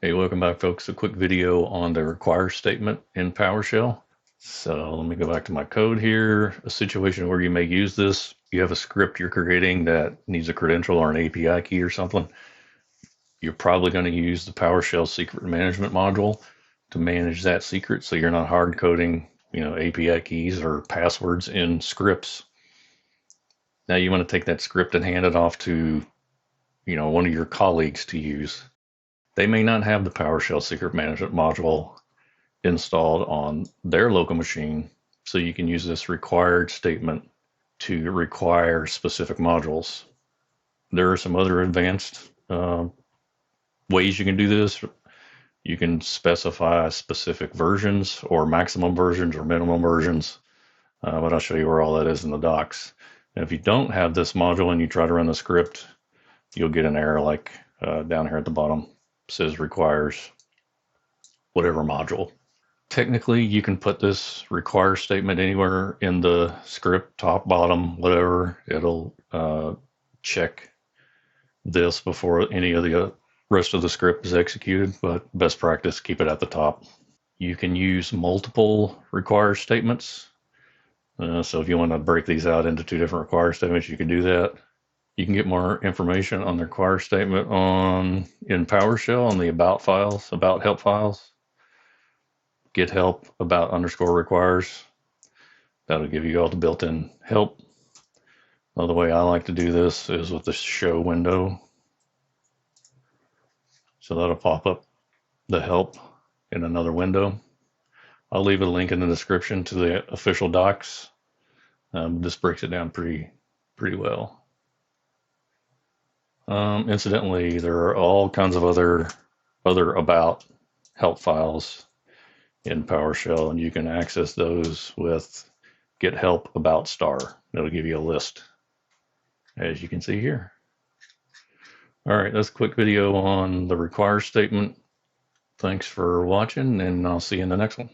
Hey, welcome back, folks. A quick video on the require statement in PowerShell. So let me go back to my code here. A situation where you may use this, you have a script you're creating that needs a credential or an API key or something. You're probably going to use the PowerShell secret management module to manage that secret, so you're not hard coding, API keys or passwords in scripts. Now you want to take that script and hand it off to, one of your colleagues to use. They may not have the PowerShell secret management module installed on their local machine, so you can use this required statement to require specific modules. There are some other advanced ways you can do this. You can specify specific versions or maximum versions or minimum versions, but I'll show you where all that is in the docs. And if you don't have this module and you try to run the script, you'll get an error like down here at the bottom. It says requires whatever module. Technically, you can put this require statement anywhere in the script, top, bottom, whatever. It'll check this before any of the rest of the script is executed, but best practice, keep it at the top. You can use multiple require statements. So if you want to break these out into two different require statements, you can do that. You can get more information on the require statement in PowerShell on the about files, about help files. Get-Help about underscore requires. That'll give you all the built-in help. Another way I like to do this is with the show window. So that'll pop up the help in another window. I'll leave a link in the description to the official docs. This breaks it down pretty well. Incidentally, there are all kinds of other about help files in PowerShell, and you can access those with Get Help About Star. It'll give you a list, as you can see here. All right, that's a quick video on the require statement. Thanks for watching, and I'll see you in the next one.